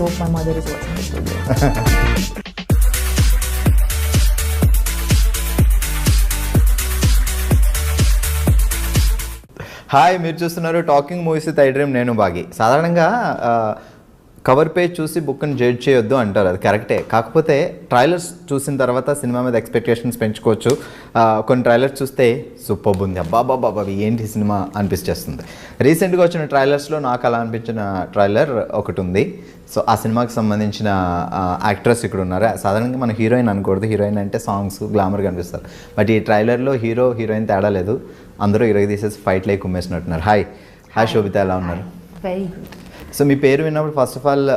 hope my mother is watching this video. Hi, మీరు చూస్తున్నారు talking movies with iDream. నేను బాగి. సాధారణంగా కవర్ పేజ్ చూసి బుక్ని జడ్జ్ చేయొద్దు అంటారు, అది కరెక్టే. కాకపోతే ట్రైలర్స్ చూసిన తర్వాత సినిమా మీద ఎక్స్పెక్టేషన్స్ పెంచుకోవచ్చు. కొన్ని ట్రైలర్స్ చూస్తే సూపర్ ఉంది, అబ్బాబాబా ఏంటి సినిమా అనిపిస్తుంది. రీసెంట్గా వచ్చిన ట్రైలర్స్లో నాకు అలా అనిపించిన ట్రైలర్ ఒకటి ఉంది. సో ఆ సినిమాకి సంబంధించిన యాక్ట్రెస్ ఇక్కడ ఉన్నారు. సాధారణంగా మన హీరోయిన్ అనకూడదు, హీరోయిన్ అంటే సాంగ్స్ గ్లామర్గా అనిపిస్తారు. బట్ ఈ ట్రైలర్లో హీరో హీరోయిన్ తేడా లేదు, అందరూ ఇరగ తీసేసి ఫైట్లే కుమ్మేసినట్టున్నారు. హాయ్ శోభిత, ఎలా ఉన్నారు? Very good. సో మీ పేరు విన్నప్పుడు ఫస్ట్ ఆఫ్ ఆల్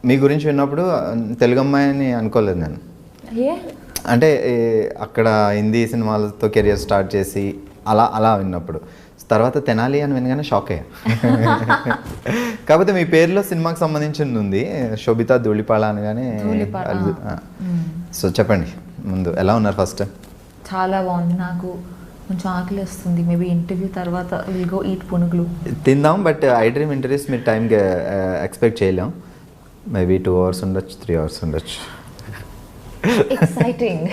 మీ గురించి విన్నప్పుడు తెలుగు అమ్మాయిని అనుకోలేదు నేను. అంటే అక్కడ హిందీ సినిమాలతో కెరియర్ స్టార్ట్ చేసి అలా విన్నప్పుడు, తర్వాత తెనాలి అని వినగానే షాక్ అయ్యా. కాకపోతే మీ పేరులో సినిమాకి సంబంధించింది ఉంది, శోభిత ధూళిపాళ అనగానే. సో చెప్పండి ముందు, ఎలా ఉన్నారు? ఫస్ట్ చాలా బాగుంది. నాకు కొంచెం ఆకలి వస్తుంది. మేబీ ఇంటర్వ్యూ తర్వాత విల్ గో ఈట్ పునుగులు తిందాం. బట్ iDream ఇంటర్వ్యూస్ మీరు టైంకి ఎక్స్పెక్ట్ చేయలేం. మేబీ 2 hours ఉండొచ్చు, 3 hours ఉండొచ్చు. ఎక్సైటింగ్.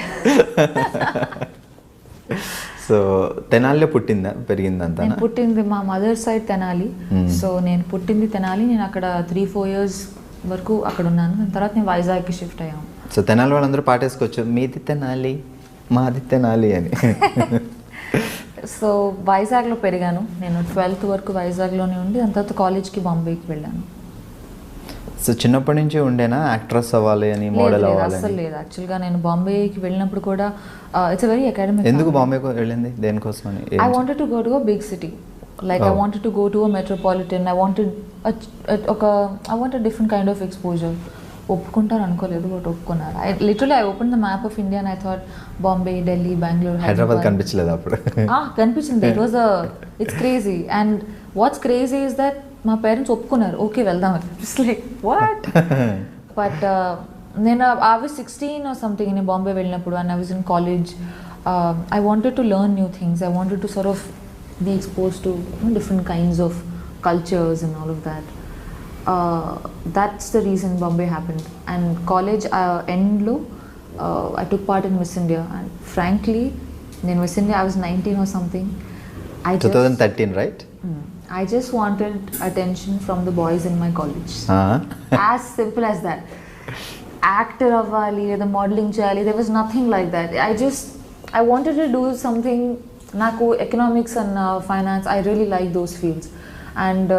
సో తెనాలిలో పుట్టిందా పెరిగిందంతా? నేను పుట్టింది మా మదర్ సైడ్ తెనాలి. సో నేను పుట్టింది తెనాలి. నేను అక్కడ 3-4 years వరకు అక్కడ ఉన్నాను. దాని తర్వాత నేను వైజాగ్కి షిఫ్ట్ అయ్యాను. సో తెనాలి వాళ్ళందరూ పాటేసుకోవచ్చు, మీది తెనాలి మాది తెనాలి అని. సో వైజాగ్లో పెరిగాను. నేను 12th వరకు వైజాగ్లోనే ఉండి దాని తర్వాత కాలేజ్కి బాంబేకి వెళ్ళాను. సో చిన్నప్పటి నుంచి ఉండేనా యాక్ట్రెస్ అవ్వాలి అని, మోడల్ అవ్వాలి? అసలు లేదు. యాక్చువల్గా నేను బాంబేకి వెళ్ళినప్పుడు కూడా ఇట్స్ వెరీ అకాడమిక్. ఎందుకు బాంబేకి వెళ్ళింది, దేనికోసం అని? I wanted to go to a big city. Like I wanted to go to a metropolitan. I wanted different kind of exposure. ఒప్పుకుంటారు అనుకోలేదు, బట్ ఒప్పుకున్నారు. I open the map of India and I thought Bombay, Delhi, Bengaluru, Hyderabad కనిపించలేదు అప్పుడు? కనిపించింది. It's crazy. And what's crazy is that మా parents ఒప్పుకున్నారు, okay వెళ్దాం. It's like what. But నేను I was 16 or something నేను బాంబే వెళ్ళినప్పుడు, and I was in college. I wanted to learn new things. I wanted to sort of be exposed to different kinds of cultures and all of that. That's the reason Bombay happened. And college end lo I took part in Miss India, and frankly in Miss India I was 19 or something. 2013, right? I just wanted attention from the boys in my college. As simple as that. Actor avvali or the modeling cheyali, there was nothing like that. I wanted to do something. Naku economics and finance, I really like those fields. And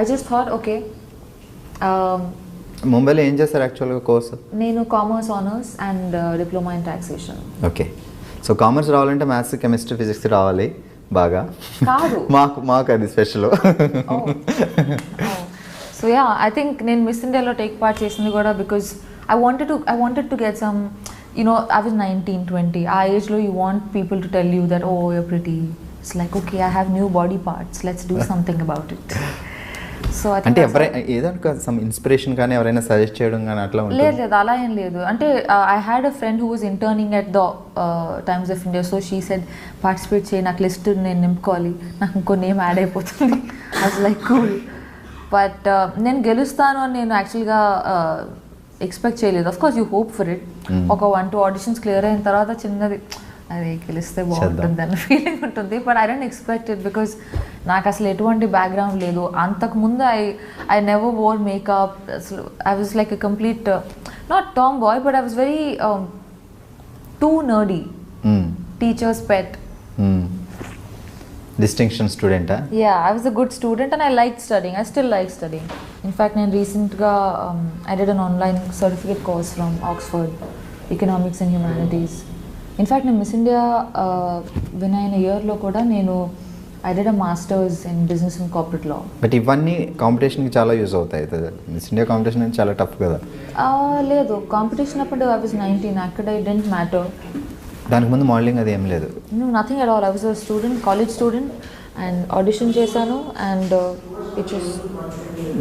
I just thought, okay. ముంబైలో ఏం చేస్తారు యాక్చువల్గా course? నేను commerce honours and diploma in taxation. Okay. So commerce రావాలంటే maths, chemistry, physics రావాలి బాగా. కాదు, మాకు అది special. So yeah, I think నేను మిస్ ఇండియాలో టేక్ పార్ట్ చేసింది కూడా because I wanted to get some, I was 19-20. ఆ ఏజ్లో you want people to tell you that, oh you're pretty. It's like, okay, I have new body parts, let's do something about it. So అంటే ఎవరైనా ఏదైనా some inspiration కానీ ఎవరైనా suggest చేయడం కానీ అట్లా ఉంటుంది? లేదు, అలా ఏం లేదు. అంటే I had a friend who was interning at the Times of India. So she said, participate చేయి, నాకు లిస్ట్ నేను నింపుకోవాలి, నాకు ఇంకో నేమ్ యాడ్ అయిపోతుంది. I was like cool. But నేను గెలుస్తాను అని నేను యాక్చువల్గా ఎక్స్పెక్ట్ చేయలేదు. Of course you hope for it. ఒక 1-2 auditions క్లియర్ అయిన తర్వాత చిన్నది, అది గెలిస్తే బాగుంటుంది అన్న ఫీలింగ్ ఉంటుంది. But I don't expect it because నాకు అసలు ఎటువంటి బ్యాక్గ్రౌండ్ లేదు. అంతకుముందు ఐ నెవర్ వోర్ మేకప్. అసలు I was like a complete not tomboy, but I was very too nerdy, teacher's pet. Distinction స్టూడెంటా? Yeah, I was a good student and I like studying. I still like studying. In fact నేను రీసెంట్గా I did an online certificate course from Oxford, economics and humanities. In fact నేను miss India win అయిన ఇయర్లో కూడా నేను I did a masters in business and corporate law. But ఇవన్నీ కాంపిటీషన్కి చాలా use అవుతాయి. మిస్ ఇండియా కాంపిటీషన్ అనేది చాలా టఫ్ కదా? లేదు, కాంపిటీషన్ అప్పుడు ఐ వాజ్ 19. అక్కడ ఇట్ డెంట్ మ్యాటర్. దానికి ముందు మోడలింగ్ అది ఏం లేదు? Nothing at all. I was a student, college student, and audition చేశాను. అండ్ ఇట్ వాజ్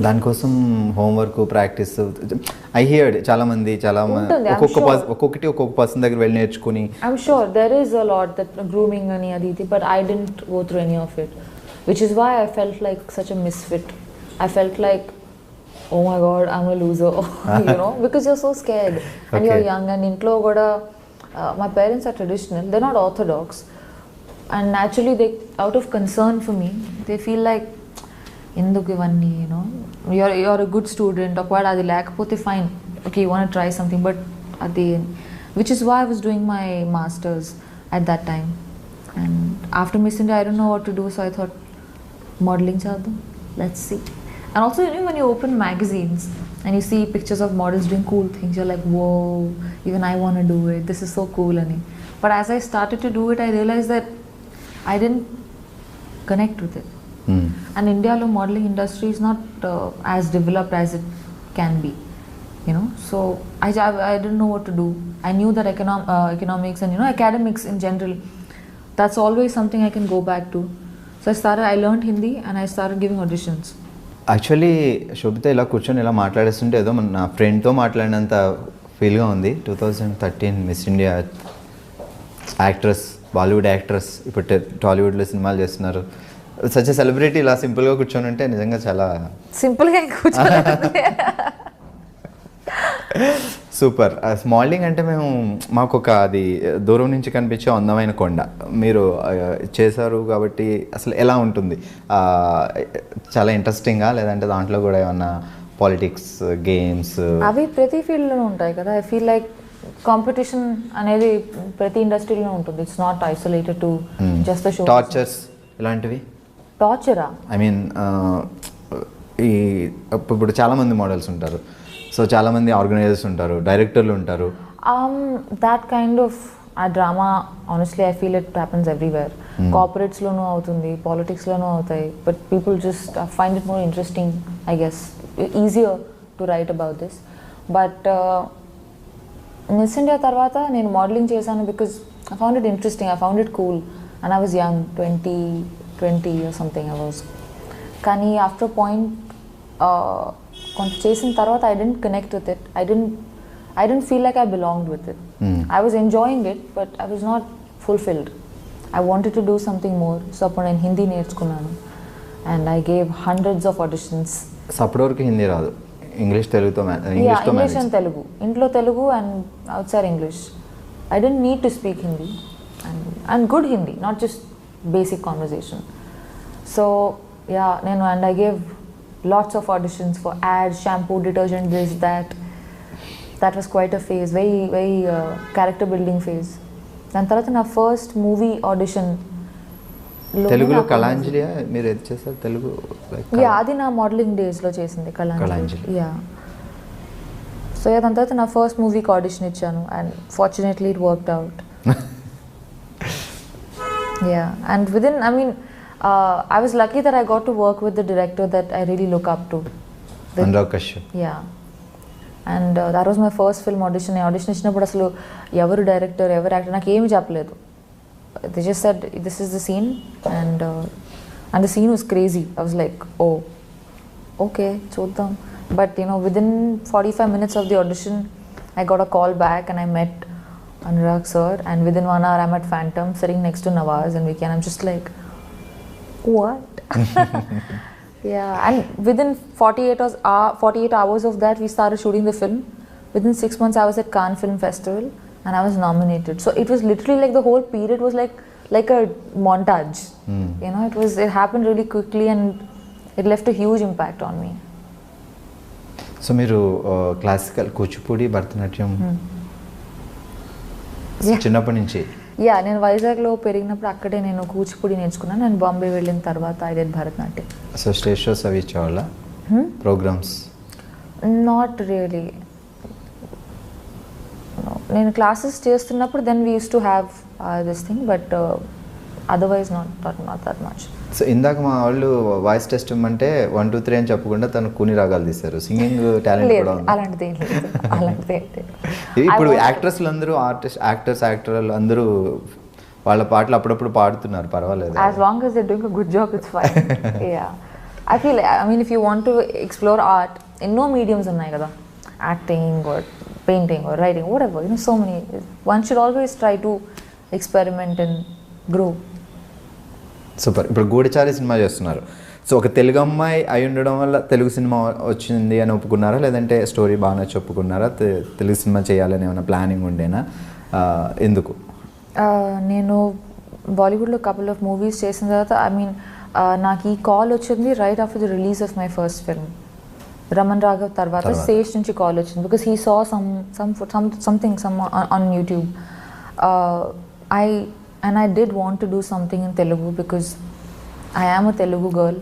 దానికోసం హోంవర్క్, ప్రాక్టీస్. ఐ హియర్డ్ చాలామంది ఒక్కొక్కటి ఒక్కొక్క పర్సన్ దగ్గర వెళ్ళి నేర్చుకుని. I'm sure there is a lot that grooming అని అది ఇది, but I didn't go through any of it, which is why I felt like such a misfit. I felt like oh my god, I'm a loser, you know, because you're so scared and you're young and intlo kuda my parents are traditional, they're not orthodox, and naturally they, out of concern for me, they feel like enduku ivanni, you know, you're a good student, okvada adi lekapothe fine, okay, you want to try something, but adi, which is why I was doing my masters at that time. And after Miss India I don't know what to do, so I thought modeling chadam, let's see. And also, you know, when you open magazines and you see pictures of models doing cool things, you're like, whoa, even I want to do it, this is so cool. But as I started to do it, I realized that I didn't connect with it. And India lo modeling industry is not as developed as it can be, you know, so I didn't know what to do. I knew that economics and, you know, academics in general, that's always something I can go back to. So I learned Hindi and I started giving auditions. Actually Sobhita ఇలా కూర్చొని ఇలా మాట్లాడేస్తుంటే ఏదో నా ఫ్రెండ్తో మాట్లాడినంత ఫీల్గా ఉంది. 2013 miss India actress, Bollywood actress, ఇప్పుడు టాలీవుడ్లో సినిమాలు చేస్తున్నారు. సచ్ సెలబ్రిటీ ఇలా సింపుల్గా కూర్చొని ఉంటే నిజంగా చాలా సింపుల్గా కూర్చొని సూపర్. మోడలింగ్ అంటే మాకు ఒక అది దూరం నుంచి కనిపించే అందమైన కొండ మీరు చేశారు కాబట్టి అసలు ఎలా ఉంటుంది? చాలా ఇంట్రెస్టింగ్గా, లేదంటే దాంట్లో కూడా ఏమన్నా పాలిటిక్స్, గేమ్స్ అవి ప్రతి ఫీల్డ్లోనూ ఉంటాయి కదా. ఐ ఫీల్ లైక్ కాంపిటీషన్ అనేది ప్రతి ఇండస్ట్రీలో ఉంటుంది. It's not isolated to just the show. Tortures ఇలాంటివి? టార్చరా? ఐ మీన్ ఈ ఇప్పుడు చాలామంది మోడల్స్ ఉంటారు, సో చాలామంది ఆర్గనైజర్స్ ఉంటారు, డైరెక్టర్లు ఉంటారు. That kind of a drama honestly I feel it happens everywhere. కార్పొరేట్స్లోనూ అవుతుంది, పాలిటిక్స్లోనూ అవుతాయి, but people just find it more interesting, I guess easier to write about this. But Miss India తర్వాత నేను మోడలింగ్ చేశాను because I found it interesting, I found it cool, and I was young, 20 or something I was. కానీ after point కొంత చేసిన తర్వాత I didn't connect with it. I didn't feel like I belonged with it. I was enjoying it, but I was not fulfilled. I wanted to do something more. So అప్పుడు నేను హిందీ నేర్చుకున్నాను and I gave hundreds of auditions. So అప్పటి వరకు హిందీ రాదు, English తెలుగుతో English and Telugu, ఇంట్లో Telugu and outside English. I didn't need to speak Hindi and good Hindi, not just basic conversation. So yeah, and I gave lots of auditions for ads, shampoo, detergent, this, that. That was quite a phase, very character building phase. దాని తర్వాత నా first movie audition తెలుగులో కళాంజలి మీరు ఏది చేస్తారు? తెలుగు అది నా modelling డేస్లో చేసింది కళాంజలి. సో దాని తర్వాత నా ఫస్ట్ మూవీకి ఆడిషన్ ఇచ్చాను and fortunately it worked out. And within, I mean, I was lucky that I got to work with the director that I really look up to. Naga Chaitanya. Yeah. And that was my first film audition. I audition ఇచ్చినప్పుడు అసలు ఎవరు director, ఎవరు actor నాకు ఏమి చెప్పలేదు. They just said, this is the scene, and the scene was crazy. I was like, oh, okay, చూద్దాం. But you know, within 45 minutes of the audition, I got a call back and I met Anurag sir, and within 1 hour I'm at Phantom sitting next to Nawaz and Vicky, and I'm just like, what? Yeah, and within 48 hours of that we started shooting the film. Within 6 months I was at Cannes Film Festival and I was nominated. So it was literally like the whole period was like a montage. You know, it happened really quickly and it left a huge impact on me. So మీరు classical, Kuchipudi, Bharatanatyam చిన్నప్పటి నుంచి? నేను వైజాగ్లో పెరిగినప్పుడు అక్కడే నేను కూచిపూడి నేర్చుకున్నాను. నేను బాంబే వెళ్ళిన తర్వాత I did Bharatanatyam. So stage shows అవి ఇచ్చేవాళ్ళ ప్రోగ్రామ్స్? Not really. నేను క్లాసెస్ చేస్తున్నప్పుడు then we use to have this thing, but otherwise not that much. So ఇందాక మా వాళ్ళు వాయిస్ టెస్ట్ ఇమ్మంటే 1 2 3 అని చెప్పకుండా తను కూని రాగాలు తీశారు. సింగింగ్ టాలెంట్ కూడా ఉంది? అలాంటిది ఇప్పుడు యాక్ట్రెస్లు అందరూ యాక్టర్లు అందరూ వాళ్ళ పాటలు అప్పుడప్పుడు పాడుతున్నారు, పర్వాలేదు. As long as they're doing a good job, it's fine. Yeah. I mean, if you want to explore art, ఎన్నో మీడియమ్స్ ఉన్నాయి కదా, acting or painting or writing, whatever, you know, so many. One should always try to experiment and grow. Super. ఇప్పుడు గూఢచారి cinema చేస్తున్నారు. So ఒక తెలుగు అమ్మాయి అయి ఉండడం వల్ల తెలుగు సినిమా వచ్చింది అని ఒప్పుకున్నారా, లేదంటే స్టోరీ బాగా నచ్చి ఒప్పుకున్నారా, తెలుగు సినిమా చేయాలని ఏమైనా ప్లానింగ్ ఉండేనా, ఎందుకు? నేను బాలీవుడ్లో కపుల్ ఆఫ్ మూవీస్ చేసిన తర్వాత నాకు ఈ కాల్ వచ్చింది right after the release of my first film Raman Raghav తర్వాత సేజ్ నుంచి కాల్ వచ్చింది, because he saw something on YouTube. I did want to do something in Telugu because I am a Telugu girl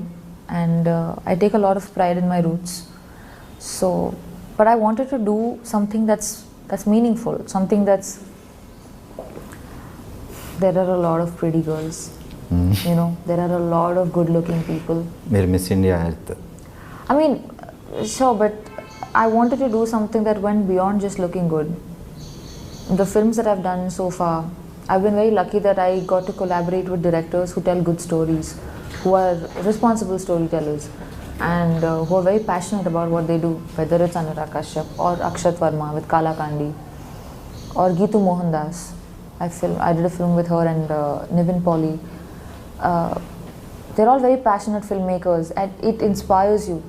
and I take a lot of pride in my roots. So, but I wanted to do something that's meaningful, something that's, there are a lot of pretty girls, you know, there are a lot of good looking people. Mere Miss India Earth. I mean, sure, but I wanted to do something that went beyond just looking good. The films that I've done so far, I've been very lucky that I got to collaborate with directors who tell good stories, who are responsible storytellers, and who are very passionate about what they do, whether it's Anurag Kashyap or Akshat Verma with Kala Kandi, or Geetu Mohandas. I did a film with her and Nivin Pauly. They're all very passionate filmmakers, and it inspires you.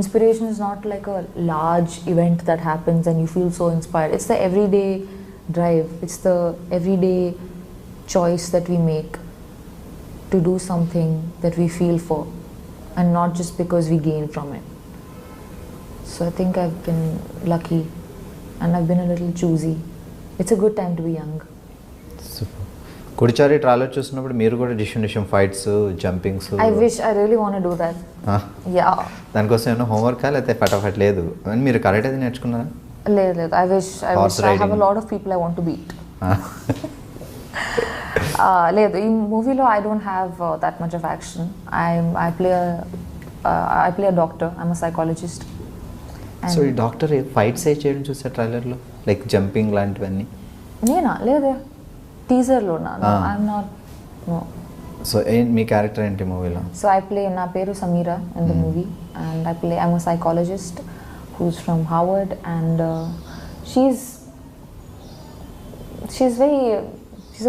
Inspiration is not like a large event that happens and you feel so inspired. It's the everyday drive, it's the everyday choice that we make to do something that we feel for, and not just because we gain from it. So I think I've been lucky and I've been a little choosy. It's a good time to be young. Super. Goodachari trailer చూసినప్పుడు మీరు కూడా డిషన్ fights, jumpings, I really want to do that. Yeah. దానికోసం ఏమైనా homework లేకపోతే ఫటాఫట్ లేదు, మీరు కరెక్ట్ అయితే నేర్చుకున్నారా? లేదు. I wish I have a lot of people I want to beat. లేదు, ఈ మూవీలో I don't have that much of action. I play a doctor. I'm a psychologist. So ఈ డాక్టర్ ఫైట్స్ చేయడం చూసా ట్రైలర్లో, లైక్ జంపింగ్ లాంటివన్నీ? నేనా? లేదు, టీజర్లోనా? I'm not. No. So me character ఏంటి మూవీలో? సో నా పేరు Sameera in the movie, and I'm a psychologist who's from Harvard, and she's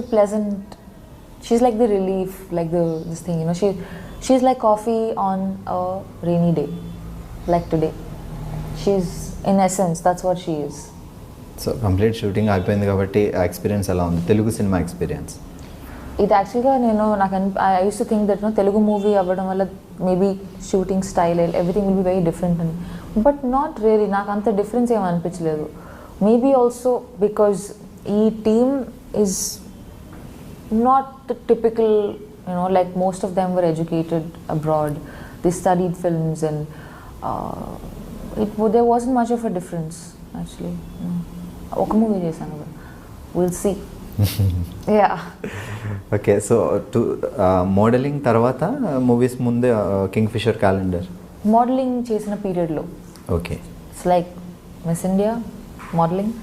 a pleasant, she's like the relief, like this thing, you know, she's like coffee on a rainy day, like today. She's, in essence, that's what she is. So complete shooting అయిపోయింది కాబట్టి ఆ experience ఎలా ఉంది, Telugu cinema experience? ఇది యాక్చువల్గా I used to think that Telugu movie అవ్వడం వల్ల maybe shooting style everything will be very different అని, బట్ నాట్ రియలీ. నాకు అంత డిఫరెన్స్ ఏమీ అనిపించలేదు. మేబీ ఆల్సో బికాజ్ ఈ team is not typical, like most of them were educated abroad. They studied films and there wasn't much of a difference actually. ఒక movie చేశాను, we'll see. Yeah. Okay, so modelling తర్వాత movies ముందే Kingfisher calendar modelling చేసిన పీరియడ్లో. Okay, it's like miss India, modelling,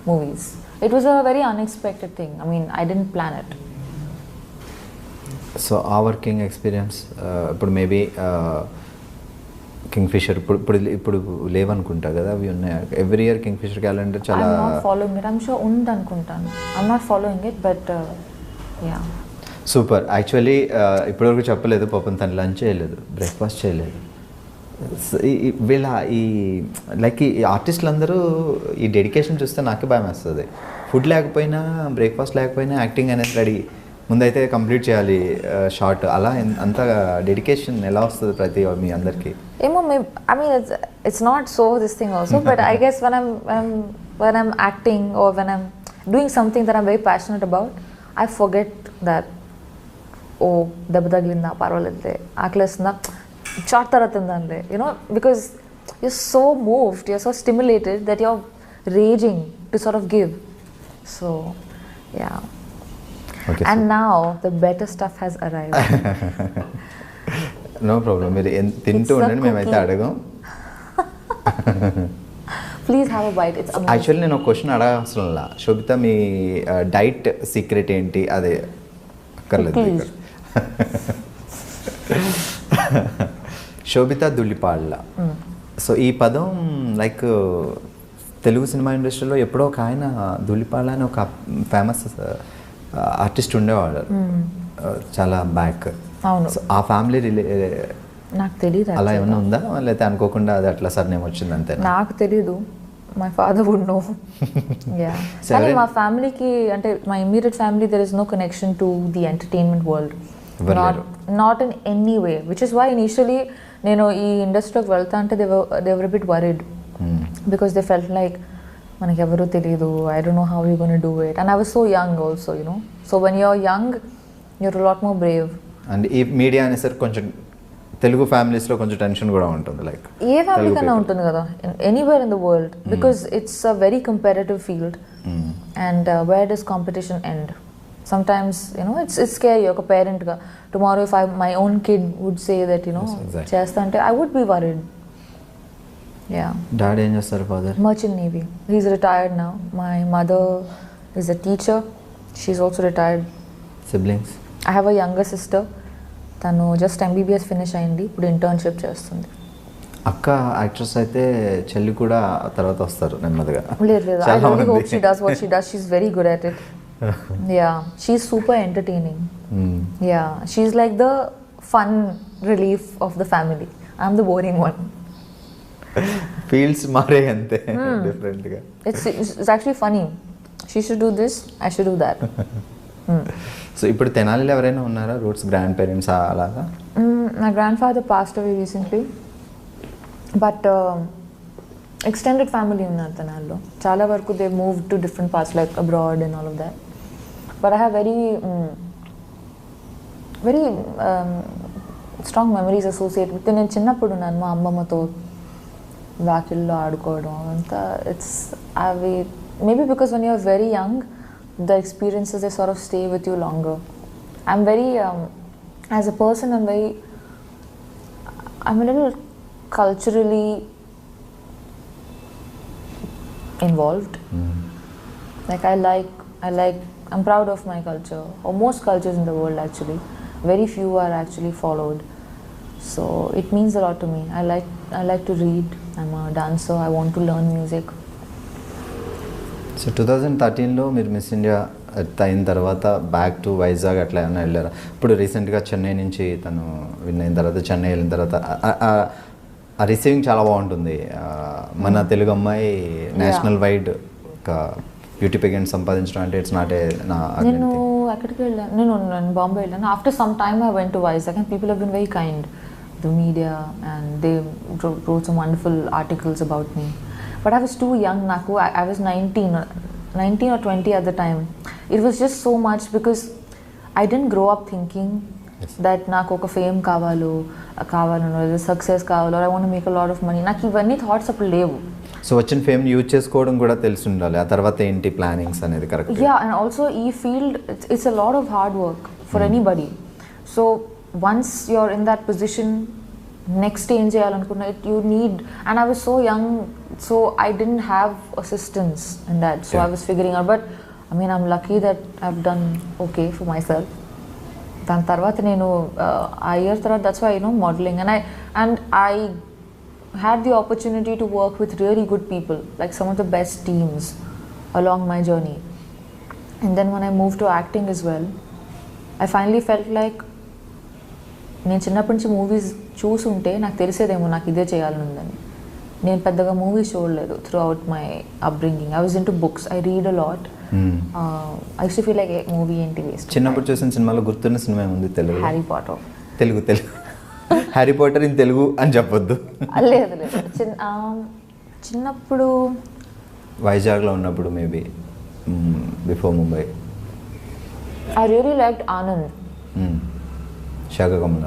movies. It was a very unexpected thing. I didn't plan it. So ఆ working experience ఇప్పుడు maybe Kingfisher ఇప్పుడు లేవనుకుంటా కదా, అవి ఉన్నాయి ఎవ్రీ ఇయర్ కింగ్ఫిషర్ క్యాలెండర్ చాలా. I'm not following it. I'm sure ఉంది అనుకుంటాను. I'm not following it, but yeah. Super. Actually ఇప్పటివరకు చెప్పలేదు పాపం, తను లంచ్ చేయలేదు, బ్రేక్ఫాస్ట్ చేయలేదు. వీళ్ళ లైక్ ఈ ఆర్టిస్టులు అందరూ ఈ డెడికేషన్ చూస్తే నాకే భయం వేస్తుంది. ఫుడ్ లేకపోయినా, బ్రేక్ఫాస్ట్ లేకపోయినా యాక్టింగ్ అనేది రెడీ, ముందైతే కంప్లీట్ చేయాలి షార్ట్, అలా అంత డెడికేషన్ ఎలా వస్తుంది ప్రతి మీ అందరికి? ఏమో, it's not so this thing also, but I guess when I'm acting or when I'm doing something that I'm very passionate about, I forget that దెబ్బ తగిలిందా, పర్వాలేదులే, ఆకలిస్తుందా, షార్ట్ తర్వాత తిందాంలే, because you're so moved, you're so stimulated that you're raging to sort of give. So yeah. Okay, and now the better stuff has arrived. No problem, మీరు తింటూ ఉండండి, మేమైతే అడగం. Please have a bite, it's amazing. Actually నేను ఒక question అడగాల్సిన, శోభిత మీ diet secret ఏంటి? అదే అక్కర్లేదు ఇక్కడ. శోభిత ధులిపాల. సో ఈ పదం లైక్ తెలుగు సినిమా ఇండస్ట్రీలో ఎప్పుడో ఒక ఆయన ధులిపాల అని ఒక ఫేమస్ ఆర్టిస్ట్ ఉండేవాడు చాలా బ్యాక్. అవును. ఆ ఫ్యామిలీ నాకు తెలియదు, అలా ఏమైనా ఉందా లేకపోతే అనుకోకుండా అది అట్లా సర్నేమ్ వచ్చింది అంతే? నాకు తెలీదు. My father would know. Yeah, కానీ మా ఫ్యామిలీకి అంటే my immediate family there is no connection to the entertainment world, not in any way, which is why initially నేను ఈ ఇండస్ట్రీలోకి వెళ్తా అంటే they were bit worried because they felt like మనకి ఎవరు తెలియదు, I don't know how you gonna do it, and I was so young also, you know. So when you're young you're lot more Brave. And ఈ media అనేసరికి కొంచెం తెలుగు ఫ్యామిలీస్లో కొంచెం tension కూడా ఉంటుంది, లైక్ ఏ ఫ్యామిలీ కన్నా ఉంటుంది కదా, anywhere in the world, because it's a very comparative field, and where does competition end? Sometimes, you know, it's scary. Oka parent ga tomorrow if my own kid would say that, you know, chesta ante I would be worried. Yeah. Dad em chestaru father? Merchant Navy. He's retired now. My mother is a teacher. She's also retired. Siblings? I have a younger sister. Tanu just MBBS finish ayindi. Ippudu internship chestundi. అక్క actress అయితే చెల్లి కూడా తర్వాత వస్తారు నెమ్మదిగా. లేదు, I really hope she does what she does. She's very good at it. Yeah, she's super entertaining. Yeah, she's like the fun relief of the family. I'm the boring one. Fields మారే అంతే different గా. It's actually funny. She should do this, I should do that. So ఇప్పుడు తెనాలిలో ఎవరైనా ఉన్నారా roots grand parents అలాగా? My grandfather passed away recently, but extended family ఉన్నారు తెనాలిలో. చాలా వరకు they moved to different parts like abroad and all of that. But I have very strong memories associated with. నేను చిన్నప్పుడు ఉన్నాను మా అమ్మమ్మతో వాకిల్లో ఆడుకోవడం అంతా. ఇట్స్ అవి maybe because when you're very young the experiences they sort of stay with you longer. I'm very as a person I'm a little culturally involved. Like I'm proud of my culture, or most cultures in the world actually. Very few are actually followed. So it means a lot to me. I like to read. I'm a dancer. I want to learn music. So 2013లో మీరు Miss India అయిన తర్వాత back to Vizag అట్లా ఏమైనా వెళ్ళారా? ఇప్పుడు రీసెంట్గా చెన్నై నుంచి తను విన్ అయిన తర్వాత చెన్నై వెళ్ళిన తర్వాత ఆ రిసీవింగ్ చాలా బాగుంటుంది. మన తెలుగు అమ్మాయి నేషనల్ వైడ్ ఒక బ్యూటీ పెగెంట్ సంపాదించడం అంటే ఇట్స్ నాట్ ఏ నేను అక్కడికి వెళ్ళాను, నేను బాంబే వెళ్ళాను. After some time I went to Vizag and people have been very kind, the media, and they wrote some wonderful articles about me. But I was too young. I was 19 or 20 at the time. It was just so much because I didn't grow up thinking that నాకు ఒక fame కావాలో success కావాలో, I want to make a lot of money. నాకు ఇవన్నీ thoughts అప్పుడు లేవు. So వచ్చిన fame use చేసుకోవడం కూడా తెలిసి ఉండాలి. ఆ తర్వాత ఏంటి ప్లానింగ్స్ అనేది కరెక్ట్. యా, అండ్ ఆల్సో ఈ field it's a lot of hard work for anybody. So once you are in that position, next ఏం చేయాలనుకున్నా you need, and I was so young, so I didn't have assistance in that. So I was figuring out, but I mean I'm lucky that I have done okay for myself. దాని తర్వాత నేను ఆ year తర్వాత that's why modelling, and I had the opportunity to work with really good people, like some of the best teams along my journey. And then when I moved to acting as well, I finally felt like నేను చిన్నప్పటి నుంచి movies చూసుంటే నాకు తెలిసేదేమో నాకు ఇదే చేయాలని ఉందని. నేను పెద్దగా మూవీస్ చూడలేదు throughout my upbringing. I was into books, I read a lot. I use to feel like movie ఏంటి వేస్ట్. చిన్నప్పుడు చూసిన సినిమాలో గుర్తున్న సినిమా ఉంది Telugu? Harry Potter. Telugu Harry Potter in Telugu అని చెప్పొద్దు. లేదు చిన్నప్పుడు వైజాగ్లో ఉన్నప్పుడు maybe before Mumbai. I really liked Anand. Sekhar Kammula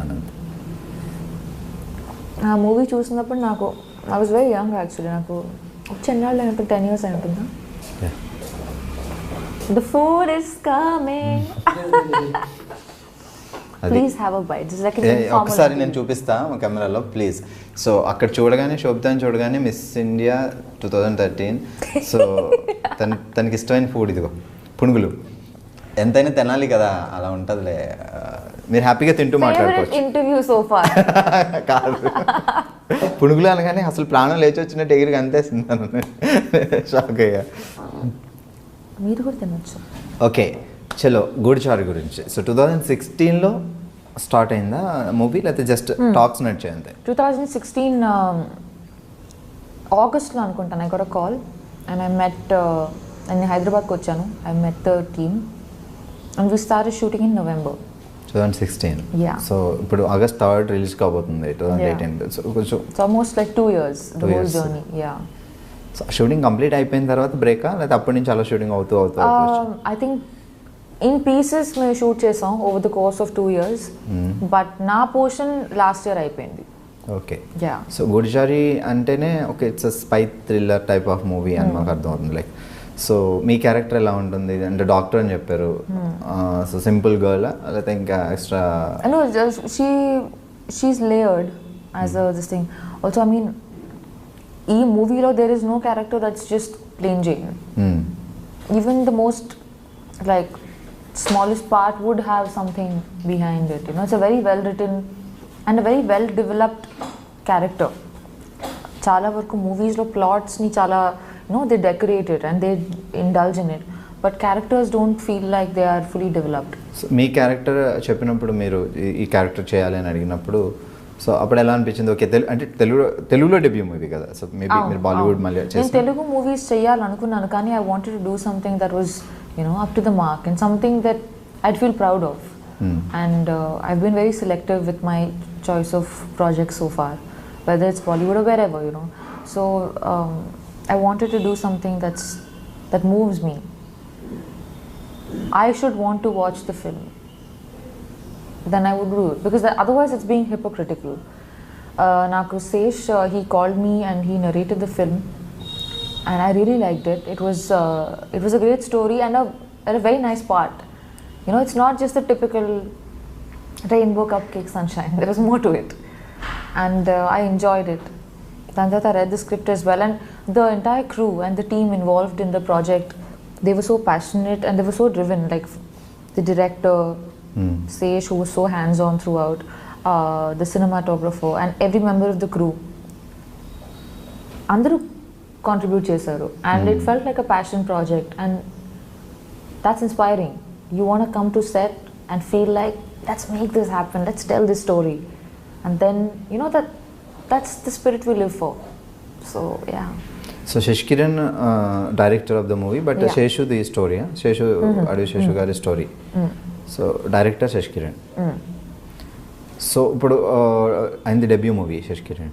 Anand. ఆ మూవీ చూసినప్పుడు నాకు I was very young actually. నాకు చెన్నాళ్ళు అయినప్పుడు 10 years అయి ఉంటుందా. The food is coming. Please have a bite. ఒకసారి నేను చూపిస్తా మా కెమెరాలో ప్లీజ్. సో అక్కడ చూడగానే శోభితాని చూడగానే మిస్ ఇండియా 2013. సో తనకి ఇష్టమైన ఫుడ్ ఇదిగో పునుగులు. ఎంతైనా తినాలి కదా, అలా ఉంటుందిలే. మీరు హ్యాపీగా తింటూ మాట్లాడుకోవచ్చు. ఇంటర్వ్యూ సో ఫార్ కాదు, పునుగులు అనగానే అసలు ప్రాణం లేచి వచ్చినట్టు ఎగిరికి అంతేస్తున్నాను. షాక్ అయ్యా. మీరు కూడా తినొచ్చు. ఓకే చలో గూడిచారు గురించి. సో 2016లో స్టార్ట్ అయిందా మూవీ, లేకపోతే జస్ట్ టాక్స్ నడిచాయి అంతే? 2016 ఆగస్ట్లో అనుకుంటాను. I got a call and I met, నేను హైదరాబాద్కి వచ్చాను. I met the team and we started shooting in November 2016. Yeah. So ఇప్పుడు ఆగస్ట్ 3rd రిలీజ్ కాబోతుంది 2018. సో కొంచెం it's almost like 2 years the whole journey. Yeah. So shooting complete అయిపోయిన తర్వాత బ్రేకా, లేకపోతే అప్పటి నుంచి అలా షూటింగ్ అవుతూ I think in pieces మేము షూట్ చేసాం over the course of 2 years, but నా పోర్షన్ లాస్ట్ ఇయర్ అయిపోయింది. ఓకే. యా. సో గూఢచారి అంటేనే okay it's spy thriller type of movie అని మాకు అర్థం అవుతుంది. లైక్ సో మీ క్యారెక్టర్ ఎలా ఉంటుంది అంటే డాక్టర్ అని చెప్పారు, సో సింపుల్ గర్ల్ లేకపోతే ఇంకా extra? No, she's layered as this thing. Also, I mean, ఈ మూవీలో there is no character that's just plain Jane. Even the most like smallest part would have something behind it. You know, it's a very well written and a very well developed character. చాలా వరకు మూవీస్లో ప్లాట్స్ని చాలా they decorate it and they indulge in it, but characters don't feel like they are fully developed. So me character చెప్పినప్పుడు మీరు ఈ character చేయాలి అని అడిగినప్పుడు సో అప్పుడు ఎలా అనిపించింది? ఓకే అంటే తెలుగులో డెబ్యూ మూవీ కదా, సో మేబీ మీరు బాలీవుడ్ మళ్ళీ నేను తెలుగు మూవీస్ చేయాలనుకున్నాను, కానీ I wanted to do something that was up to the mark and something that I'd feel proud of. And I've been very selective with my choice of projects so far, whether it's Bollywood or wherever, so I wanted to do something that moves me. I should want to watch the film, then I would do it, because otherwise it's being hypocritical. Naku Sesh, he called me and he narrated the film and I really liked it. It was a great story and a very nice part. It's not just the typical rainbow cupcake sunshine. There was more to it, and I enjoyed it. Then I read the script as well, and the entire crew and the team involved in the project, they were so passionate and they were so driven. Like the director, Sesh, who was so hands-on throughout, the cinematographer and every member of the crew. Andaru contribute chesaru, and it felt like a passion project, and that's inspiring. You want to come to set and feel like, let's make this happen, let's tell this story, and then that's the spirit we live for. So yeah. So Sheshkiran, director of the movie, but Sheshu the story, Sheshu Adu Sheshu gari story. So director Sheshkiran. So ఇప్పుడు అయింది debut movie Sheshkiran.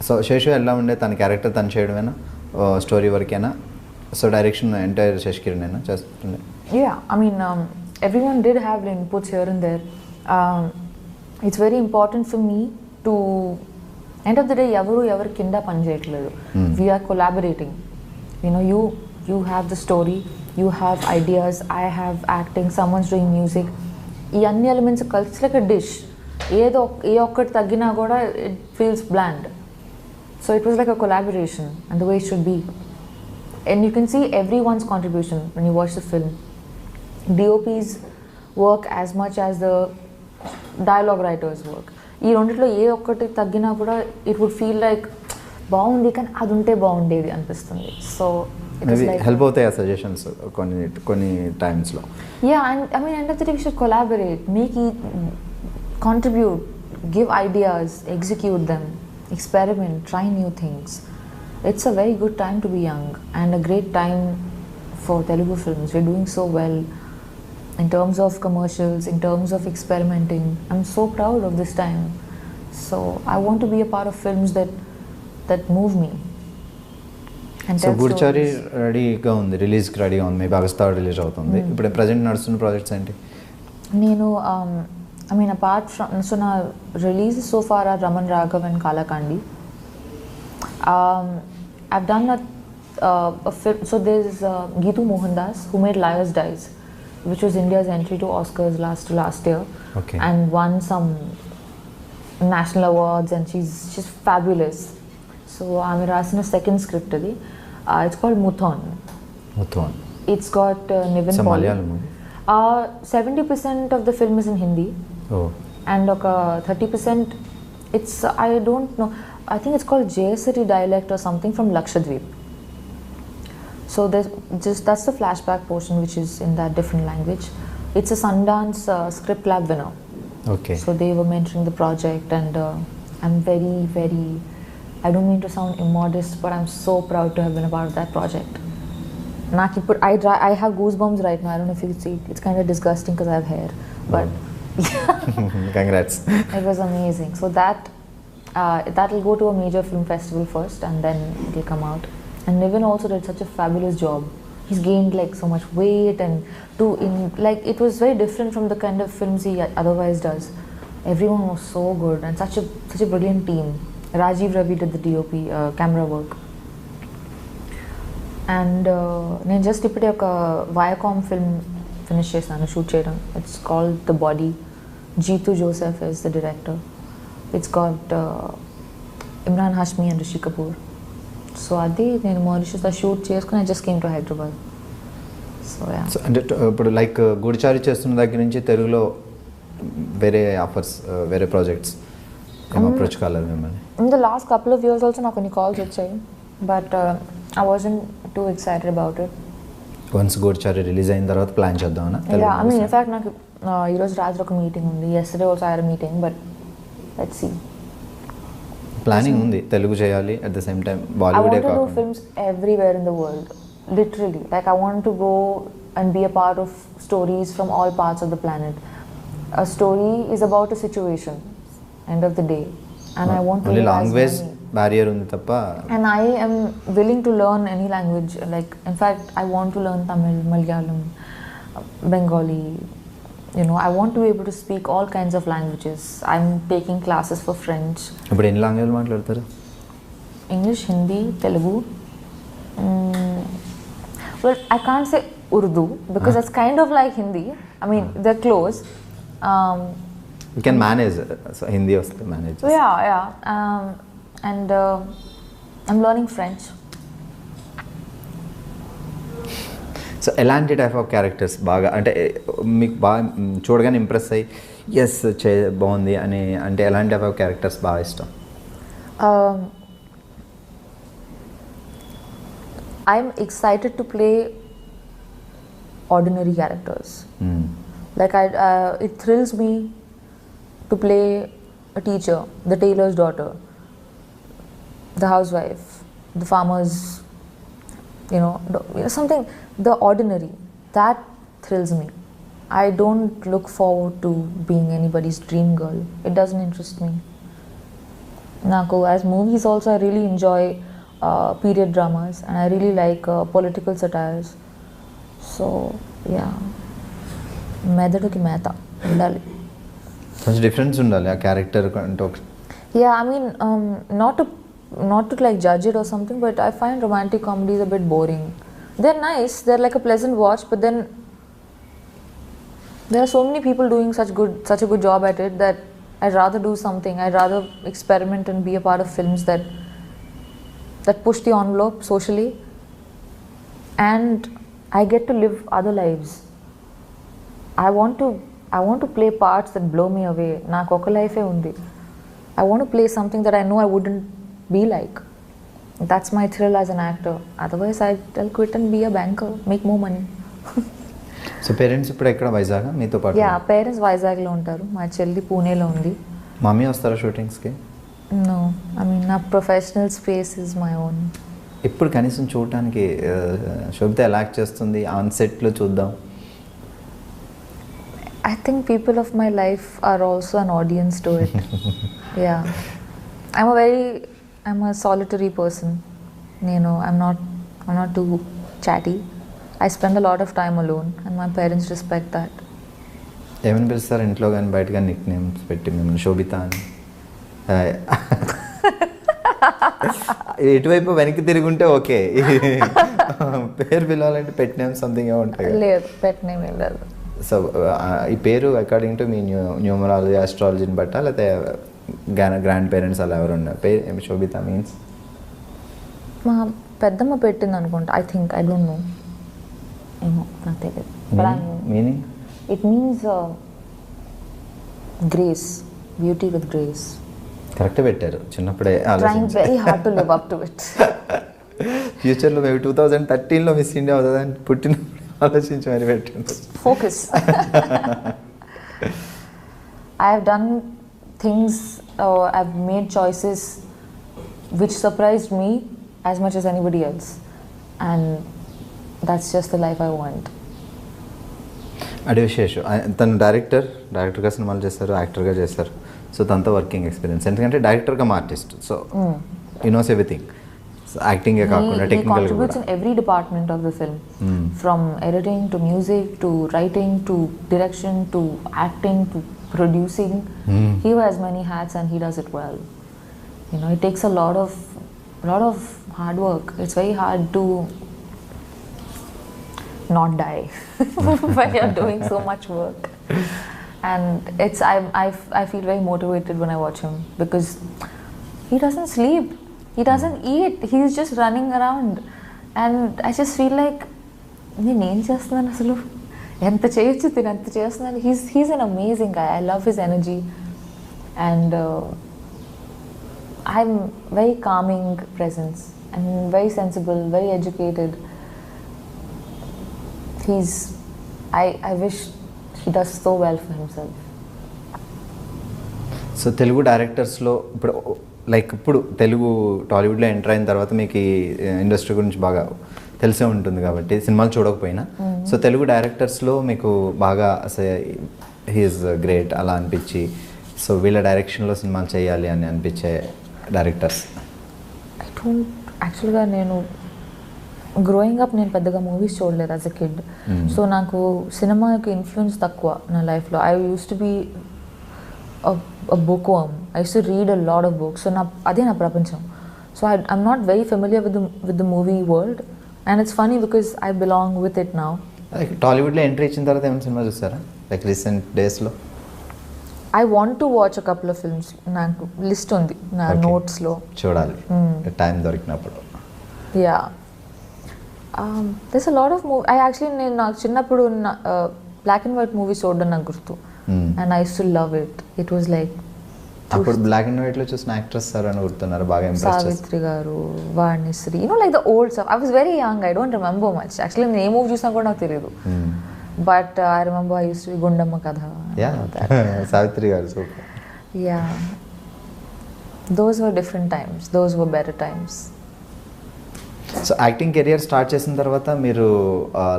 So Seshu ఎలా ఉండే, తన character తను చేయడమేనా, story వరకేనా? So direction entire Sheshkiran అయినా చేస్తుండే? Yeah, I mean everyone did have inputs here and there. It's very important for me to end of the day ఎవరు కింద పని చేయట్లేదు. We are collaborating. You have the story, you have ideas, I have acting, someone's doing music. ఈ అన్ని elements కలిసి like a dish. ఏ ఒక్కటి తగ్గినా కూడా it feels bland. So it was like a collaboration, and the way it should be. And you can see everyone's contribution when you watch the film. DOP's work as much as the dialogue writers work. ఈ రెండిట్లో ఏ ఒక్కటి తగ్గినా కూడా it would feel like బాగుంది కానీ అది ఉంటే బాగుండేది అనిపిస్తుంది. సో హెల్ప్ అవుతాయి ఆ సజెషన్స్ కొన్ని టైమ్స్లో. Yeah, and I mean end of the day we should collaborate, make contribute, give ideas, execute them, experiment, try new things. It's a very good time to be young and a great time for Telugu films. We're doing so well in terms of commercials, in terms of experimenting. I'm so proud of this time. So I want to be a part of films that move me. So Goodachari రెడీగా ఉంది, రిలీజ్కి రెడీగా ఉంది, maybe August 3rd release అవుతుంది. ఇప్పుడు present నడుస్తున్న projects ఏంటి? నేను I mean, apart from, so now releases so far are Raman Raghav and Kalakandi. I've done a film, so there's Geetu Mohandas who made Liars Dies, which was India's entry to Oscars last year, and won some national awards, and she's fabulous. So I'm writing a second script adi. It's called Muthon. It's got Nivin Pauly. Malayalam movie. 70% of the film is in Hindi. And 30% it's, I don't know, I think it's called Jayasari dialect or something from Lakshadweep. So that's the flashback portion which is in that different language. It's a Sundance Script Lab winner. Okay. So they were mentoring the project, and I'm very, very, I don't mean to sound immodest, but I'm so proud to have been a part of that project. I have goosebumps right now. I don't know if you can see. It's kind of disgusting because I have hair, but Congrats. it was amazing. So that'll go to a major film festival first, and then it'll come out. And Niven also did such a fabulous job. He's gained like so much weight, and it was very different from the kind of films he otherwise does. Everyone was so good, and such a brilliant team. Rajiv Ravi did the DOP, camera work. And నేను just ఇప్పుడే ఒక Viacom film finish చేశాను shoot చేయడం. It's called the body. Jitu Joseph is the director. It's got Imran Hashmi and Rishi Kapoor. So అది నేను మారిషస్లో shoot చేసుకుని I just came to Hyderabad. So yeah. అంటే ఇప్పుడు లైక్ గూడిచారి చేస్తున్న దగ్గర నుంచి తెలుగులో వేరే ఆఫర్స్, వేరే ప్రాజెక్ట్స్ ఏం అప్రోచ్ కాలేదు మిమ్మల్ని? In the last couple of years also నాకు కొన్ని కాల్స్ వచ్చాయి, but I wasn't too excited about it. Once Goodachari release అయిన తర్వాత ప్లాన్ చేద్దామన్నా? యా, ఐ మీన్ ఇన్ఫాక్ట్ నాకు ఈరోజు రాత్రి ఒక మీటింగ్ ఉంది. Yesterday also I had a meeting, but let's see. Planning ఉంది తెలుగు చేయాలి, at the same time Bollywood. I want to do films everywhere in the world, literally. Like I want to go and be a part of stories from all parts of the planet. A story is about a situation, end of the day, and I want to only language barrier undi tappa. And I am willing to learn any language. Like in fact I want to learn Tamil, Malayalam, Bengali. You know, I want to be able to speak all kinds of languages. I'm taking classes for French. ఇప్పుడు ఎన్ని language మాట్లాడతారు? English, Hindi, Telugu. Well, I can't say Urdu because it's kind of like Hindi. I mean, they're close. You can manage. So Hindi also manage. Yeah. And I'm learning French. So ఎలాంటి type of characters బాగా అంటే మీకు బాగా చూడగానే impress అయ్యి yes బాగుంది అని అంటే ఎలాంటి టైప్ ఆఫ్ క్యారెక్టర్స్ బాగా ఇష్టం? I'm excited to play ordinary characters. Like it thrills me to play a teacher, the tailor's daughter, the housewife, the farmer's, something, the ordinary. That thrills me. I don't look forward to being anybody's dream girl. It doesn't interest me. Naku, as movies also, I really enjoy period dramas, and I really like political satires. So, yeah. మెదడుకి మేత ఉండాలి, కొంచెం difference ఉండాలి ఆ character అంటే. Yeah, I mean, not to like judge it or something, but I find romantic comedies a bit boring. They're nice, they're like a pleasant watch, but then there are so many people doing such a good job at it that I'd rather do something. I'd rather experiment and be a part of films that push the envelope socially, and I get to live other lives. I want to play parts that blow me away. Naaku oka life e undi. I want to play something that I know I wouldn't be like. That's my thrill as an actor. Otherwise I'll quit and be a banker, make more money. So parents ఇప్పుడు ఎక్కడ వైజాగ్ మీతో పాటు? Yeah, parents వైజాగ్లో ఉంటారు, మా చెల్లి పూణేలో ఉంది. మమ్మీ వస్తారా షూటింగ్స్కి? నో, ఐ మీన్ నా professional space is my own. ఇప్పుడు కనీసం చూడటానికి శోభిత ఎలా యాక్ట్ చేస్తుంది ఆన్ సెట్లో చూద్దాం. I think people of my life are also an audience to it. Yeah, I'm a solitary person. I'm not too chatty. I spend a lot of time alone, and my parents respect that. ఏమని పిలుస్తారు ఇంట్లో కానీ బయట కానీ Nick names పెట్టి మిమ్మల్ని? శోభిత అని ఎటువైపు వెనక్కి తిరుగుంటే ఓకే, పేరు పిలవాలంటే పెట్ నేమ్ సంథింగ్ ఏమో ఉంటాయి. లేదు, పెట్ నేమ్ ఏం లేదు. సో ఈ పేరు అకార్డింగ్ టు మీ న్యూమరాలజీ ఆస్ట్రాలజీని బట్టా లేకపోతే గ్రాండ్ పేరెంట్స్ అలా ఎవరు ఉన్నారు? పేరు ఏమి శోభిత మీన్స్? మా పెద్దమ్మ పెట్టింది అనుకుంటా, I think. I don't no, ఏమో నాకు తెలియదు. Meaning? It means grace, beauty with grace. Correct పెట్టారు. చిన్నప్పుడే trying very hard to live up to it. ఫ్యూచర్లో మేము 2013లో మిస్ ఇండియా అవుతుందని పుట్టినప్పుడు ఆలోచించి మరి పెట్టండి. Focus. I have done things, I've made choices which surprised me as much as anybody else, and that's just the life I want. అదే విశేషం. తను డైరెక్టర్గా సినిమాలు చేస్తారు, యాక్టర్గా చేస్తారు. సో తనతో వర్కింగ్ ఎక్స్పీరియన్స్, ఎందుకంటే డైరెక్టర్గా artist, so he knows everything. యాక్టింగే కాకుండా technical contributes in every department of the film, from editing to music to writing to direction to acting to producing. He wears many hats and he does it well. You know, it takes a lot of hard work. It's very hard to not die when you're doing so much work, and I feel very motivated when I watch him, because he doesn't sleep, he doesn't eat, he's just running around, and I just feel like నేను ఏం చేస్తున్నాను అసలు, ఎంత చేయొచ్చు తిని ఎంత చేస్తున్నాను. He's an amazing guy. I love his energy, and I'm very calming presence, and very sensible, very educated. I wish he does so well for himself. So Telugu డైరెక్టర్స్లో ఇప్పుడు తెలుగు టాలీవుడ్లో ఎంటర్ అయిన తర్వాత మీకు ఈ ఇండస్ట్రీ గురించి బాగా తెలిసే ఉంటుంది కాబట్టి, సినిమాలు చూడకపోయినా. సో తెలుగు డైరెక్టర్స్లో మీకు బాగా హీఈస్ గ్రేట్ అలా అనిపించి, సో వీళ్ళ డైరెక్షన్లో సినిమాలు చేయాలి అని అనిపించే డైరెక్టర్స్? యాక్చువల్గా నేను గ్రోయింగ్ అప్ నేను పెద్దగా మూవీస్ చూడలేదు యాజ్ అ కిడ్. సో నాకు సినిమాకి ఇన్ఫ్లుయెన్స్ తక్కువ నా లైఫ్లో. I use to be a bookworm. I used to read a lot of books. So అదే నా ప్రపంచం. So I'm not very familiar with the movie world, and it's funny because I belong with it now. టాలీవుడ్లో entry ఇచ్చిన తర్వాత ఏమైనా cinema చూస్తారా like recent డేస్లో? I want to watch a couple of films. నాకు లిస్ట్ ఉంది నా నోట్స్లో, చూడాలి టైం దొరికినప్పుడు. Yeah. There's a lot of నేను నాకు చిన్నప్పుడు బ్లాక్ అండ్ వైట్ మూవీస్ చూడడం నాకు గుర్తు, and I used to love it. It was like అప్పుడు బ్లాక్ అండ్ వైట్ లో చూసిన యాక్ట్రెస్ సార్ అని గుర్తున్నారు బాగా? సావిత్రి గారు, Vanisri, like the old stuff. I was very young, I don't remember much actually. నేను ఏ మూవీ చూసినా కూడా నాకు తెలియదు, but I remember I used to be Gundamma కథ. సావిత్రి గారు super. Yeah, those were different times, those were better times. So acting career start చేసిన తర్వాత మీరు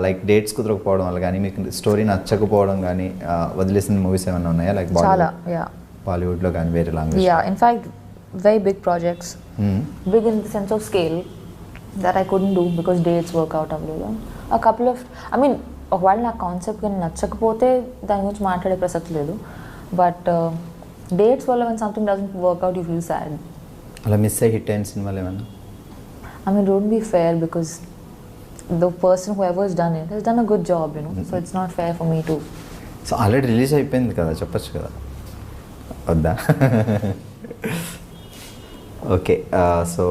లైక్ డేట్స్ కుదరకపోవడం వల్ల కానీ, మీకు స్టోరీ నచ్చకపోవడం కానీ వదిలేసిన మూవీస్ ఏమైనా ఉన్నాయా? లైక్ బాలీవుడ్లో కానీ వేరే language? Yeah, in fact very big projects, big in the sense of scale, that I couldn't do because dates work out అవ్వలేదు. A couple of, I mean, ఒకవేళ నా కాన్సెప్ట్ కానీ నచ్చకపోతే దాని గురించి మాట్లాడే ప్రసక్తి లేదు, బట్ డేట్స్ వల్ల when something doesn't work out you feel sad. అలా మిస్ అయ్యి హిట్ అయిన సినిమాలు ఏమైనా? I mean, it wouldn't be fair because the person, whoever has done it, has done a good job, you know. So it's not fair for me to. So already release అయిపోయింది కదా, చెప్పచ్చు కదా, వద్దా? Okay, so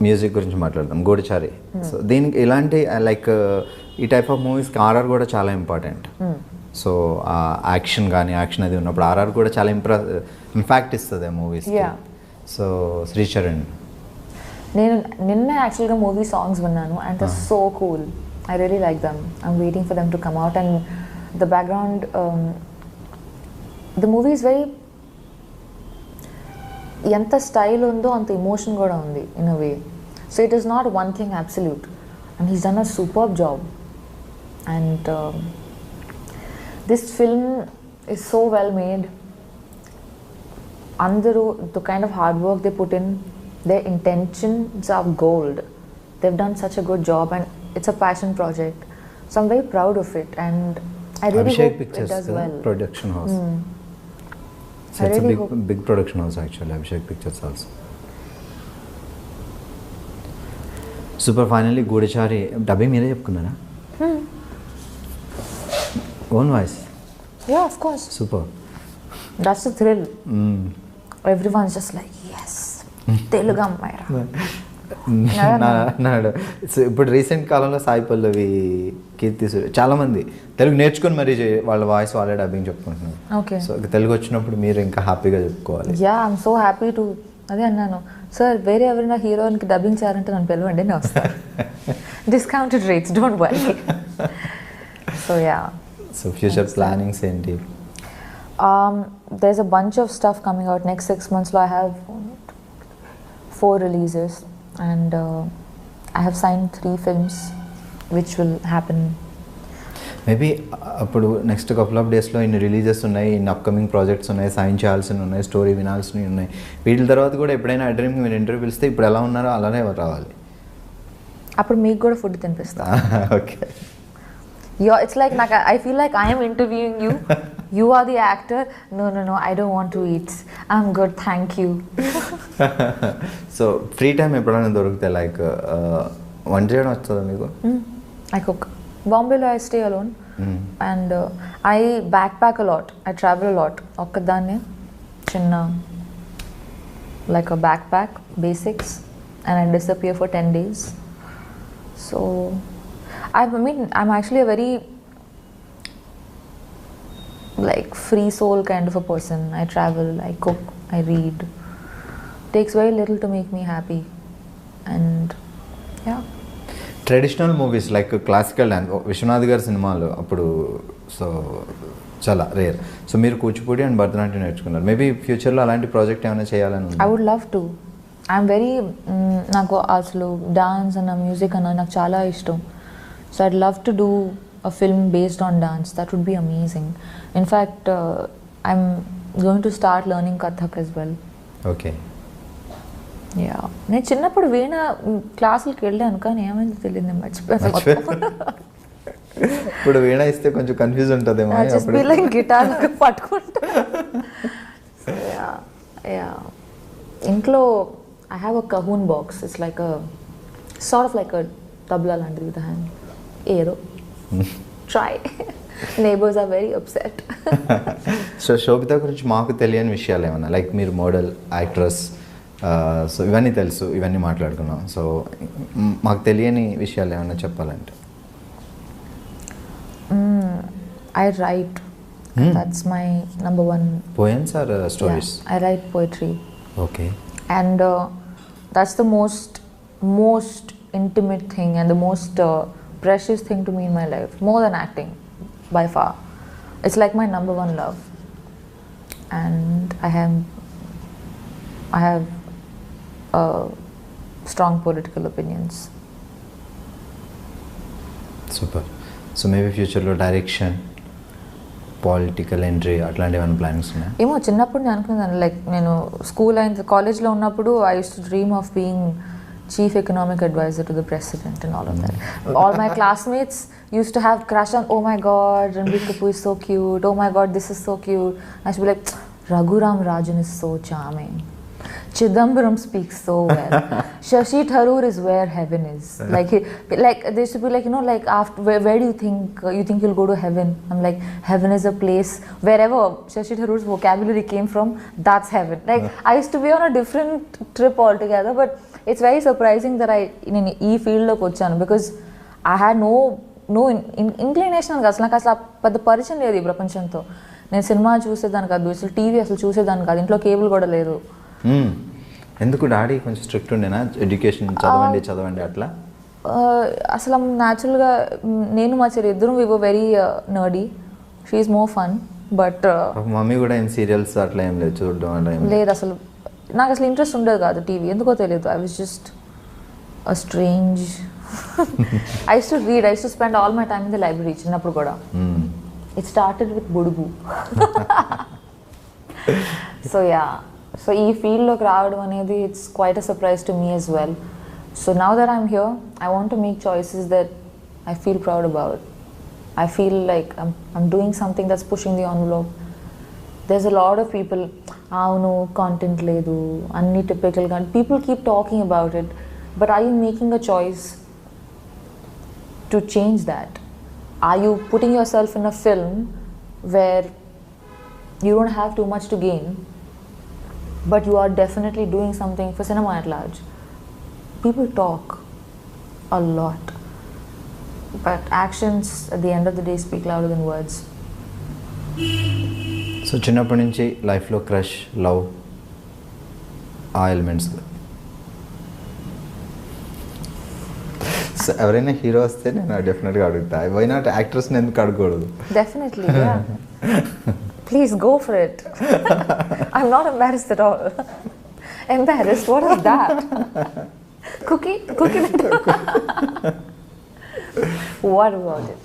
music గురించి మాట్లాడదాం. గూఢచారి. So దీనికి ఇలాంటి like ఈ టైప్ ఆఫ్ మూవీస్కి ఆర్ఆర్ కూడా చాలా ఇంపార్టెంట్. సో యాక్షన్ కానీ, యాక్షన్ అది ఉన్నప్పుడు ఆర్ఆర్ కూడా చాలా ఇంపాక్ట్ ఇస్తుంది ఆ మూవీస్కి. సో శ్రీచరణ్, నేను నిన్న యాక్చువల్గా మూవీ సాంగ్స్ విన్నాను, and it's so cool. I really like them. I'm waiting for them to come out, and the background, the movie is very, ఎంత స్టైల్ ఉందో అంత ఎమోషన్ కూడా ఉంది in a way. So it is not one thing absolute, and he's done a superb job. And this film is so well made. అందరూ the kind of hard work they put in, their intentions are gold. They've done such a good job, and it's a passion project. So I'm very proud of it, and I really hope it does well. Production house. So it's a big production house actually, Abhishek Pictures also. Super. Finally, Gudachari dubbing mere cheptunnara? Own voice? Yeah, of course. Super. That's the thrill. Everyone's just like, yes, Telugu అమ్మాయి. So ఇప్పుడు recent కాలంలో సాయి పల్లవి, కీర్తి సురేష్ చాలామంది తెలుగు నేర్చుకుని మరీ వాళ్ళ voice వాళ్ళే dubbing చెప్పుకుంటున్నారు. Okay, so Telugu వచ్చినప్పుడు మీరు ఇంకా హ్యాపీగా చెప్పుకోవాలి. Yeah, I'm so happy to. అదే అన్నాను, సార్ వేరే ఎవరైనా హీరోయిన్కి డబ్బింగ్ చేయాలంటే నన్ను పిలవండి, నేను వస్తాను. Discounted rates, don't worry. So yeah. So future plannings ఏంటి? There's a bunch of stuff coming out next 6 months. So I have 4 releases, and I have signed 3 films, which will happen. Maybe అప్పుడు next couple of డేస్లో ఇన్ని releases ఉన్నాయి, ఇన్ని upcoming projects ఉన్నాయి, sign చేయాల్సినవి ఉన్నాయి, story వినాల్సినవి ఉన్నాయి. వీటి తర్వాత కూడా ఎప్పుడైనా iDreamకి మీరు ఇంటర్వ్యూ పిలిస్తే ఇప్పుడు ఎలా ఉన్నారో అలానే రావాలి. అప్పుడు మీకు కూడా ఫుడ్ తినిపిస్తా. Okay. It's like I feel like I am interviewing you. You are the actor. No, I don't want to eat. I'm good, thank you. So free time ఎప్పుడైనా దొరికితే లైక్ వంట చేయడం వస్తుందా మీకు? I cook. Bombay I stay alone, and I backpack a lot. I travel a lot. ఒక్కదాన్నే చిన్న like a backpack, basics, and I disappear for 10 days. So I'm actually a very like free soul kind of a person. I travel, I cook, I read. Takes very little to make me happy, and yeah. Traditional movies like classical dance Vishwanath గారి సినిమాలు అప్పుడు so చాలా rare. So మీరు Kuchipudi and Bharatanatyam నేర్చుకున్నారు. Maybe ఫ్యూచర్లో అలాంటి project ఏమైనా చేయాలని? I would love to. I'm very నాకు అసలు డాన్స్ అన్న మ్యూజిక్ అన్న నాకు చాలా ఇష్టం. So I'd love to do a film based on dance. That would be amazing. In fact I'm going to start learning Kathak as well. Okay. Yeah, నేను చిన్నప్పుడు వీణ క్లాసులకి వెళ్ళాను, కానీ ఏమైందో తెలియదు, నేను మర్చిపోయాను. ఇప్పుడు వీణ ఇస్తే కొంచెం కన్ఫ్యూజ్ ఉంటుందేమో, గిటార్ పట్టుకుంటా. ఇంట్లో I have a cajon box. It's like a sort of like a tabla లాంటిది విత్ హ్యాండ్. ఏదో try. Neighbours are very upset. So Sobhita గురించి మాకు తెలియని విషయాలు ఏమన్నా, లైక్ మీరు మోడల్, యాక్ట్రెస్, సో ఇవన్నీ తెలుసు, ఇవన్నీ మాట్లాడుకున్నాం. సో మాకు తెలియని విషయాలు ఏమన్నా చెప్పాలంటే? I write. That's my number one. Poems or stories? Yeah, I write poetry. Okay. And that's the most intimate thing and the most precious thing to me in my life, more than acting by far. It's like my number one love, and I have strong political opinions. Super. So maybe ఫ్యూచర్లో direction, political entry అట్లాంటి ఏమైనా plans ఉన్నాయా? ఏమో, చిన్నప్పుడు నేను అనుకున్నాను, like నేను school అయిన కాలేజ్లో ఉన్నప్పుడు I use to dream of being chief economic advisor to the president and all of that. All my classmates used to have crush on, oh my god, Ranbir Kapoor is so cute, oh my god, this is so cute. I should be like, Raghuram Rajan is so charming, Chidambaram speaks so well, Shashi Tharoor is where heaven is. Like they used to be like, you know, like after where do you think you'll go to heaven? I'm like, heaven is a place wherever Shashi Tharoor's vocabulary came from, that's heaven. Like I used to be on a different trip altogether, but it's very surprising that I in ఈ ఫీల్డ్లోకి వచ్చాను, because I had no inclination కాదు. నాకు అసలు పెద్ద పరిచయం లేదు ఈ ప్రపంచంతో. నేను సినిమా చూసేదాన్ని కాదు, అసలు టీవీ అసలు చూసేదాన్ని కాదు, ఇంట్లో కేబుల్ కూడా లేదు. ఎందుకు డాడీ కొంచెం స్ట్రిక్ట్ ఉండేనా? ఎడ్యుకేషన్ చదవండి అట్లా? అసలు న్యాచురల్గా నేను మా చెల్లి ఇద్దరు we were very nerdy. She is more fun. But mummy కూడా ఏం సీరియల్స్ అట్లా ఏం లేదు చూడడం? లేదు, అసలు నాకు అసలు ఇంట్రెస్ట్ ఉండేది కాదు టీవీ, ఎందుకో తెలియదు. I was just a strange. I use to read, I use to spend all my time in the library చిన్నప్పుడు కూడా. It started with Budugu. So yeah, so ఈ ఫీల్డ్లోకి రావడం అనేది it's quite a surprise to me as well. So now that I'm here, I want to make choices that I feel proud about. I feel like I'm doing something that's pushing the envelope. There's a lot of people, no content ledu, anni typical content. People keep talking about it, but are you making a choice to change that? Are you putting yourself in a film where you don't have too much to gain, but you are definitely doing something for cinema at large? People talk a lot, but actions at the end of the day speak louder than words. So చిన్నప్పటి నుంచి లైఫ్లో crush, love, ఆ elements. So ఎవరైనా hero వస్తే నేను డెఫినెట్గా అడుగుతా, why not యాక్ట్రెస్ని ఎందుకు అడగకూడదు? Definitely, yeah. Please go for it. I'm not embarrassed at all. Embarrassed? What is that? Cookie? Cookie? What about it?